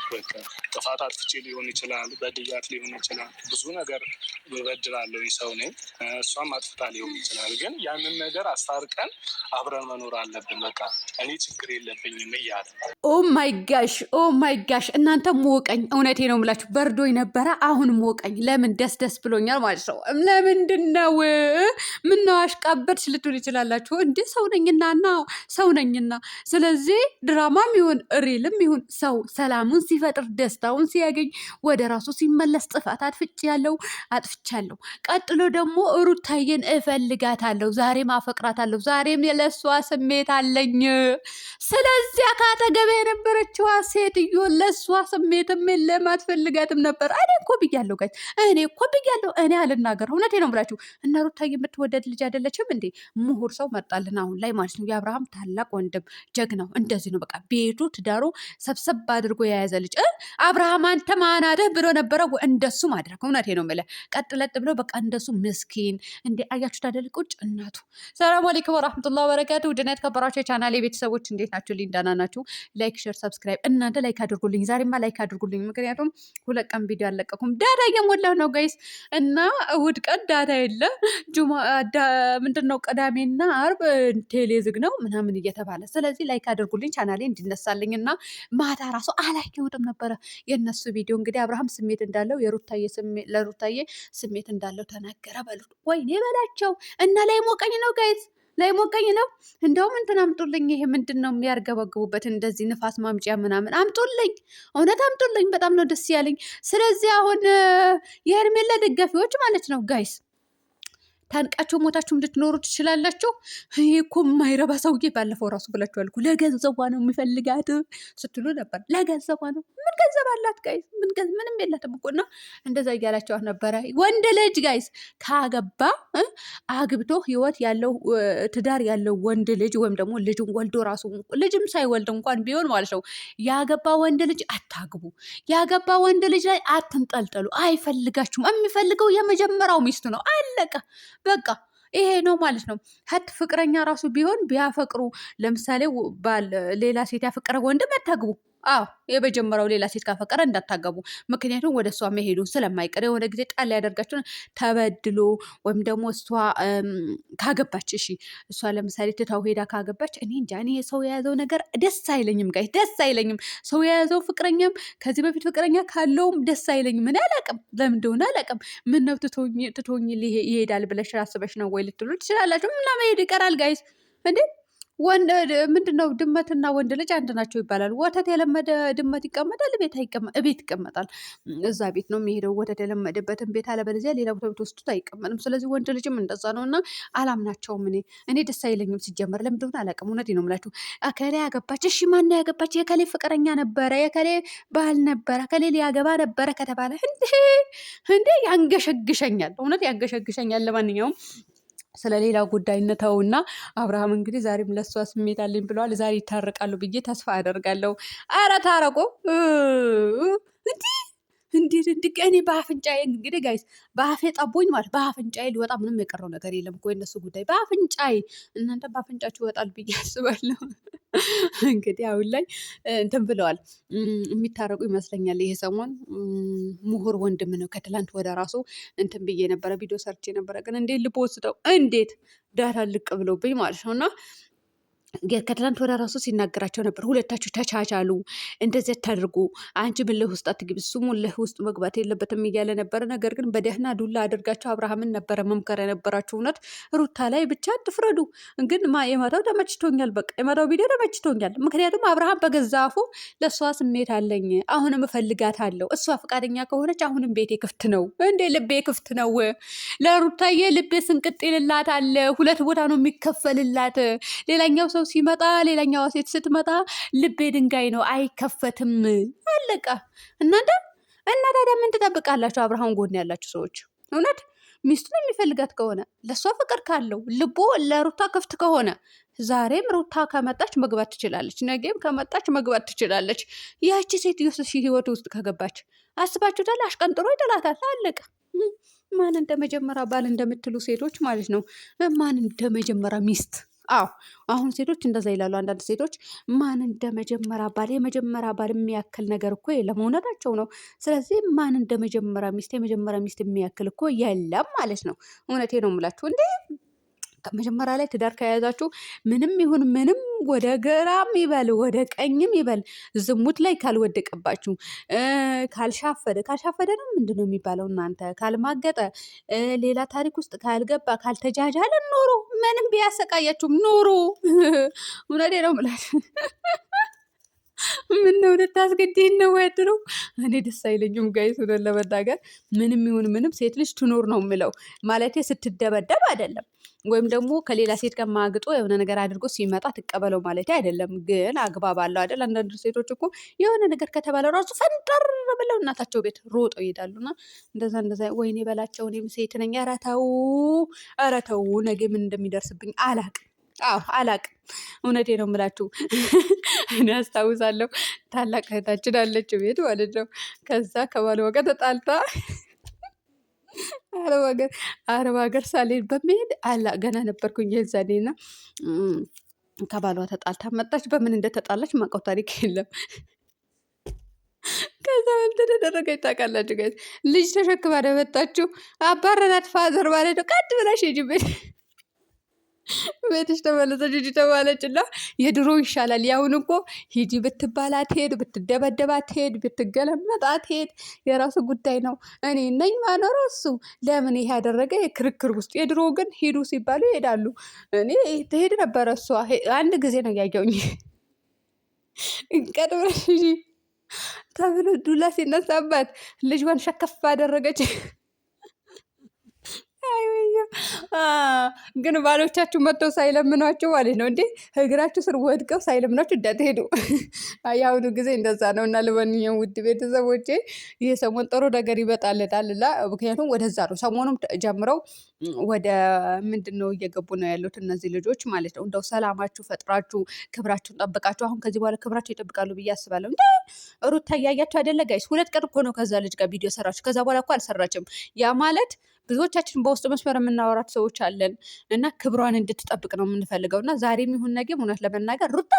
በቃ ጥፋት አጥፍቼ ሊሆን ይችላል፣ በድያት ሊሆን ይችላል። ብዙ ነገር በበድላለሁ ሰው ነኝ። እሷም አጥፍታ ሊሆን ይችላል። ግን ያንን ነገር አስታርቀን አብረን መኖር አለብን። በቃ እኔ ችግር የለብኝም እያለ ኦ ማይ ጋሽ እናንተ ሞቀኝ። እውነቴ ነው የምላችሁ፣ በርዶኝ ነበረ፣ አሁን ሞቀኝ። ለምን ደስ ብሎኛል ማለት ነው። ለምንድን ነው ምነው አሽቃበድሽ ልትሉ ይችላላችሁ። እንደ ሰው ነኝና ስለዚህ ድራማም ይሁን ሪልም ይሁን ሰው ሰላሙን ሲፈጥር ደስታውን ሲያገኝ ወደ ራሱ ሲመለስ ጥፋት አጥፍቻለሁ። ቀጥሎ ደግሞ ሩታዬን እፈልጋታለሁ፣ ዛሬም አፈቅራታለሁ፣ ዛሬም ለሷ ስሜት አለኝ። ስለዚያ ካጠገቤ የነበረችዋ ሴትዮ ለሷ ስሜትም የለም አትፈልጋትም ነበር። እኔ እኮ ብያለሁ ጋይስ፣ እኔ አልናገር። እውነቴ ነው ብላችሁ እና ሩታዬ የምትወደድ ልጅ አይደለችም እንዴ? ምሁር ሰው መጣልን አሁን ላይ ማለት ነው። የአብርሃም ታላቅ ወንድም ጀግናው እንደዚህ ነው። በቃ ቤቱ ትዳሩ ሰብሰብ አድርጎ የያዘ ልጅ አብርሃም አንተ ማናደህ ብሎ ነበረ እንደሱ ማድረግ። እውነቴ ነው የምልህ ቀጥለጥ ብሎ በቃ እንደሱ ምስኪን እንደ አያችሁ ታደል ቁጭ እናቱ። ሰላም አለይኩም ወራህመቱላሂ ወበረካቱ። ውድና የተከበራችሁ የቻናሌ ቤተሰቦች እንዴት ናችሁ? ሊንዳና ናችሁ? ላይክ ሼር ሰብስክራይብ እናንተ ላይክ አድርጉልኝ። ዛሬማ ላይክ አድርጉልኝ፣ ምክንያቱም 2 ቀን ቪዲዮ አለቀኩም። ዳታ እየሞላሁ ነው ጋይስ እና እሑድ ቀን ዳታ የለ ምንድነው ቅዳሜና አርብ ቴሌ ዝግ ነው ምናምን እየተባለ ስለዚህ ላይክ አድርጉልኝ ቻናሌ እንዲነሳልኝ እና ማታ ራሱ አላየሁትም ነበረ የነሱ ቪዲዮ። እንግዲህ አብርሃም ስሜት እንዳለው ለሩታዬ ስሜት እንዳለው ተናገረ በሉት። ወይኔ በላቸው እና ላይ ሞቀኝ ነው ጋይዝ፣ ላይ ሞቀኝ ነው። እንደውም እንትን አምጡልኝ፣ ይሄ ምንድን ነው የሚያርገበግቡበት እንደዚህ ንፋስ ማምጪያ ምናምን አምጡልኝ፣ እውነት አምጡልኝ። በጣም ነው ደስ ያለኝ። ስለዚህ አሁን የሄርሜላ ደጋፊዎች ማለት ነው ጋይስ ታንቃቸው ሞታችሁ እንድትኖሩ ትችላላችሁ። ይሄ እኮ የማይረባ ሰውዬ ባለፈው ራሱ ብላችኋል እኮ ለገንዘቧ ነው የሚፈልጋት ስትሉ ነበር። ለገንዘቧ ነው። ምን ገንዘብ አላት ጋይስ? ምንም የላትም እኮ እና እንደዛ እያላቸዋት ነበረ። ወንድ ልጅ ጋይስ ካገባ አግብቶ ህይወት ያለው ትዳር ያለው ወንድ ልጅ ወይም ደግሞ ልጅን ወልዶ ራሱ ልጅም ሳይወልድ እንኳን ቢሆን ማለት ነው ያገባ ወንድ ልጅ አታግቡ። ያገባ ወንድ ልጅ ላይ አትንጠልጠሉ። አይፈልጋችሁም። የሚፈልገው የመጀመሪያው ሚስቱ ነው። አለቀ በቃ ይሄ ነው ማለት ነው። ፍቅረኛ ራሱ ቢሆን ቢያፈቅሩ ለምሳሌ ባል ሌላ ሴት ያፈቀረ ወንድም አታግቡ። አዎ የመጀመሪያው ሌላ ሴት ካፈቀረ እንዳታገቡ። ምክንያቱም ወደ እሷ መሄዱ ስለማይቀር የሆነ ጊዜ ጣል ያደርጋችሁን ተበድሎ ወይም ደግሞ እሷ ካገባች እሷ ለምሳሌ ትታው ሄዳ ካገባች እኔ እንጃ፣ እኔ ሰው የያዘው ነገር ደስ አይለኝም ጋይ፣ ደስ አይለኝም። ሰው የያዘው ፍቅረኛም ከዚህ በፊት ፍቅረኛ ካለውም ደስ አይለኝም። ምን አላውቅም፣ ለምን እንደሆነ አላውቅም። ምን ነው ትቶኝ ይሄዳል ብለሽ አስበሽ ነው ወይ ልትሉ ትችላላችሁ። ምና መሄድ ይቀራል ጋይስ እንዴ? ወንድ ምንድነው? ድመትና ወንድ ልጅ አንድ ናቸው ይባላል። ወተት የለመደ ድመት ይቀመጣል፣ ቤት ይቀመጣል። እዛ ቤት ነው የሚሄደው ወተት የለመደበትን ቤት፣ አለበለዚያ ሌላ ቦታ ብትወስዱት አይቀመጥም። ስለዚህ ወንድ ልጅም እንደዛ ነው እና አላምናቸውም። እኔ ደስ አይለኝም ሲጀመር። ለምን እንደሆነ አላውቅም። እውነቴን ነው የምላችሁ። እከሌ ያገባች፣ እሺ ማነው ያገባች? የከሌ ፍቅረኛ ነበረ፣ የከሌ ባህል ነበረ፣ ከሌ ሊያገባ ነበረ ከተባለ እንዴ ያንገሸግሸኛል፣ እውነት ያንገሸግሸኛል። ለማንኛውም ስለሌላ ጉዳይ እንተውና አብርሃም እንግዲህ ዛሬም ለሷ ስሜት አለኝ ብለዋል። ዛሬ ይታረቃሉ ብዬ ተስፋ አደርጋለሁ። አረ ታረቁ እንዲህ እኔ በአፍንጫዬ እንግዲህ ጋይስ በአፌ ጠቦኝ ማለት በአፍንጫዬ ሊወጣ ምንም የቀረው ነገር የለም እኮ የነሱ ጉዳይ በአፍንጫዬ። እናንተ በአፍንጫችሁ ይወጣል ብዬ አስባለሁ። እንግዲህ አሁን ላይ እንትን ብለዋል፣ የሚታረቁ ይመስለኛል። ይሄ ሰሞን ምሁር ወንድም ነው። ከትላንት ወደ ራሱ እንትን ብዬ ነበረ፣ ቪዲዮ ሰርቼ ነበረ። ግን እንዴት ልብ ወስደው እንዴት ዳታ ልቅ ብለውብኝ ማለት ነው። እና ከትላንት ወደ ራሱ ሲናገራቸው ነበር። ሁለታችሁ ተቻቻሉ፣ እንደዚህ ታድርጉ፣ አንቺ ምልህ ውስጥ አትግቢ፣ እሱ ምልህ ውስጥ መግባት የለበትም እያለ ነበረ። ነገር ግን በደህና ዱላ አድርጋቸው አብርሃምን ነበረ መምከር የነበራችሁ። እውነት ሩታ ላይ ብቻ አትፍረዱ። ግን የመታው ተመችቶኛል፣ በቃ የመታው ቪዲዮ ተመችቶኛል። ምክንያቱም አብርሃም በገዛ አፉ ለእሷ ስሜት አለኝ፣ አሁንም እፈልጋታለሁ፣ እሷ ፈቃደኛ ከሆነች አሁንም ቤቴ ክፍት ነው። እንዴ ልቤ ክፍት ነው ለሩታዬ፣ ልቤ ስንቅጥ ይልላታል። 2 ቦታ ነው የሚከፈልላት። ሌላኛው ሰው ሲመጣ ሌላኛዋ ሴት ስትመጣ ልቤ ድንጋይ ነው አይከፈትም። አለቀ። እናንተ እና ታዲያ ምን ትጠብቃላችሁ? አብርሃም ጎን ያላችሁ ሰዎች እውነት ሚስቱን የሚፈልጋት ከሆነ ለእሷ ፍቅር ካለው ልቦ ለሩታ ክፍት ከሆነ ዛሬም ሩታ ከመጣች መግባት ትችላለች፣ ነገም ከመጣች መግባት ትችላለች። ያቺ ሴትዮ ህይወት ውስጥ ከገባች አስባችሁታል? አሽቀንጥሮ ይጥላታል። አለቀ። ማን እንደመጀመሪያ ባል እንደምትሉ ሴቶች ማለት ነው፣ ማን እንደመጀመሪያ ሚስት አዎ አሁን ሴቶች እንደዛ ይላሉ። አንዳንድ ሴቶች ማን እንደ መጀመሪያ ባል የመጀመሪያ ባል የሚያክል ነገር እኮ የለም። እውነታቸው ነው። ስለዚህ ማን እንደ መጀመሪያ ሚስት የመጀመሪያ ሚስት የሚያክል እኮ የለም ማለት ነው። እውነቴ ነው የምላችሁ እንዴ መጀመሪያ ላይ ትዳር ከያዛችሁ ምንም ይሁን ምንም ወደ ግራም ይበል ወደ ቀኝም ይበል ዝሙት ላይ ካልወደቀባችሁ ካልሻፈደ ነው ምንድን ነው የሚባለው እናንተ ካልማገጠ ሌላ ታሪክ ውስጥ ካልገባ ካልተጃጃለ ኖሮ ምንም ቢያሰቃያችሁም ኖሮ እውነቴ ነው የምላችሁ። ምን ነው ልታስገድኝ ነው ወድሮ? እኔ ደስ አይለኝም ጋይስ ሆነን ለመናገር ምንም ይሁን ምንም ሴት ልጅ ትኖር ነው የምለው። ማለቴ ስትደበደብ አይደለም ወይም ደግሞ ከሌላ ሴት ጋር ማግጦ የሆነ ነገር አድርጎ ሲመጣ ትቀበለው ማለት አይደለም። ግን አግባብ አለው አይደል? አንዳንድ ሴቶች እኮ የሆነ ነገር ከተባለ ራሱ ፈንጠር ብለው እናታቸው ቤት ሮጠው ይሄዳሉና እንደዛ ወይኔ በላቸው። እኔም ሴት ነኝ። ኧረ ተው ነገ ምን እንደሚደርስብኝ አላቅም። አዎ አላቅም። እውነቴ ነው የምላችሁ። እኔ አስታውሳለሁ ታላቅ እህታችን አለች ቤት ማለት ነው። ከዛ ከባሏ ጋር ተጣልታ አረብ ሀገር ሳልሄድ በመሄድ ገና ነበርኩኝ የዛኔ እና ከባሏ ተጣልታ መጣች። በምን እንደተጣላች ማውቀው ታሪክ የለም። ከዛ ምን ተደረገች ታውቃላችሁ? ጋይስ ልጅ ተሸክማ ነው የመጣችው። አባረራት ፋዘር ማለት ነው። ቀጥ ብላሽ ሂጂ ቤትሽ ተመለሰች ሂጂ ተባለች እና የድሮ ይሻላል። ያሁን እኮ ሂጂ ብትባል አትሄድ፣ ብትደበደብ አትሄድ፣ ብትገለመጥ አትሄድ። የራሱ ጉዳይ ነው። እኔ ነኝ ማኖረው እሱ ለምን ይሄ ያደረገ የክርክር ውስጥ። የድሮ ግን ሂዱ ሲባሉ ይሄዳሉ። እኔ ትሄድ ነበረ እሷ አንድ ጊዜ ነው ያየውኝ። ቀጥ ብለሽ ሂጂ ተብሎ ዱላ ሲነሳባት ልጇን ሸከፍ አደረገች። ግን ባሎቻችሁ መጥተው ሳይለምኗችሁ ማለት ነው እንዴ እግራችሁ ስር ወድቀው ሳይለምኗችሁ እንዳትሄዱ። የአሁኑ ጊዜ እንደዛ ነው። እና ለማንኛውም ውድ ቤተሰቦቼ ይህ ሰሞን ጥሩ ነገር ይመጣልናል። ምክንያቱም ወደዛ ነው ሰሞኑም ጀምረው ወደ ምንድን ነው እየገቡ ነው ያሉት እነዚህ ልጆች ማለት ነው። እንደው ሰላማችሁ ፈጥራችሁ ክብራችሁን ጠብቃችሁ አሁን ከዚህ በኋላ ክብራችሁ ይጠብቃሉ ብዬ አስባለሁ። እንደ ሩታ እያያችሁ አይደለ ጋይስ? 2 ቀን እኮ ነው ከዛ ልጅ ጋር ቪዲዮ ሰራችሁ። ከዛ በኋላ እኮ አልሰራችም። ያ ማለት ብዙዎቻችን በውስጥ መስመር የምናወራት ሰዎች አለን እና ክብሯን እንድትጠብቅ ነው የምንፈልገው። እና ዛሬም ይሁን ነገም እውነት ለመናገር ሩታ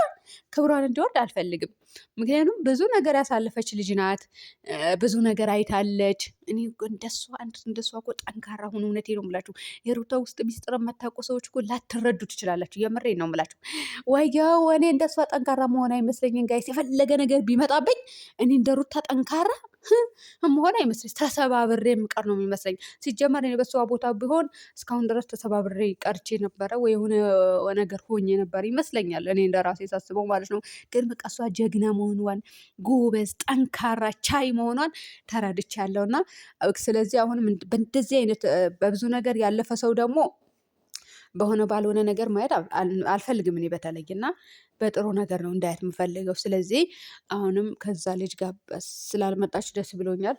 ክብሯን እንዲወርድ አልፈልግም። ምክንያቱም ብዙ ነገር ያሳለፈች ልጅ ናት። ብዙ ነገር አይታለች። እኔ እንደሷ እኮ ጠንካራ ሁኑ። እውነቴ ነው የምላችሁ። የሩታ ውስጥ ሚስጥር የማታውቁ ሰዎች እኮ ላትረዱ ትችላላችሁ። የምሬን ነው የምላችሁ። ወየው እኔ እንደሷ ጠንካራ መሆን አይመስለኝም ጋይስ። የፈለገ ነገር ቢመጣብኝ እኔ እንደ ሩታ ጠንካራ መሆን አይመስለኝ። ተሰባብሬ የምቀር ነው የሚመስለኝ። ሲጀመር እኔ በሷ ቦታ ቢሆን እስካሁን ድረስ ተሰባብሬ ቀርቼ ነበረ ወይ የሆነ ነገር ሆኜ ነበር ይመስለኛል፣ እኔ እንደራሴ ሳስበው ማለት ነው። ግን በቃ እሷ ጀግና መሆኗን ጎበዝ፣ ጠንካራ፣ ቻይ መሆኗን ተረድቻለሁ። እና ስለዚህ አሁንም በእንደዚህ አይነት በብዙ ነገር ያለፈ ሰው ደግሞ በሆነ ባልሆነ ነገር ማየት አልፈልግም እኔ በተለይ እና በጥሩ ነገር ነው እንዳያት የምፈልገው። ስለዚህ አሁንም ከዛ ልጅ ጋር ስላልመጣች ደስ ብሎኛል።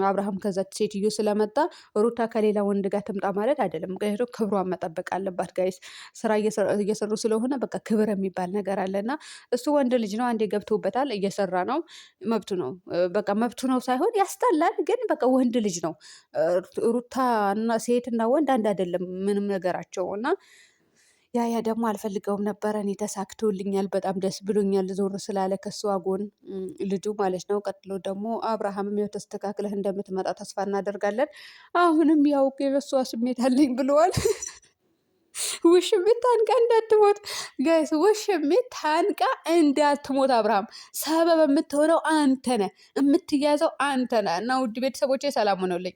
አብርሃም ከዛ ሴትዮ ስለመጣ ሩታ ከሌላ ወንድ ጋር ትምጣ ማለት አይደለም። ምክንያቱም ክብሯን መጠበቅ አለባት ጋይስ። ስራ እየሰሩ ስለሆነ በቃ ክብር የሚባል ነገር አለና እሱ ወንድ ልጅ ነው፣ አንዴ ገብቶበታል፣ እየሰራ ነው፣ መብቱ ነው። በቃ መብቱ ነው ሳይሆን ያስጠላል፣ ግን በቃ ወንድ ልጅ ነው። ሩታ እና ሴትና ወንድ አንድ አይደለም ምንም ነገራቸው እና ያ ደግሞ አልፈልገውም ነበረ። እኔ ተሳክቶልኛል፣ በጣም ደስ ብሎኛል። ዞር ስላለ ከሷ ጎን ልጁ ማለት ነው። ቀጥሎ ደግሞ አብርሃምም ያው ተስተካክለህ እንደምትመጣ ተስፋ እናደርጋለን። አሁንም ያው የበሷ ስሜት አለኝ ብለዋል። ውሽሚት ታንቃ እንዳትሞት ጋይስ፣ ውሽሚት ታንቃ እንዳትሞት። አብርሃም ሰበብ የምትሆነው አንተ ነህ፣ የምትያዘው አንተ ነህ። እና ውድ ቤተሰቦቼ ሰላም ሆነውልኝ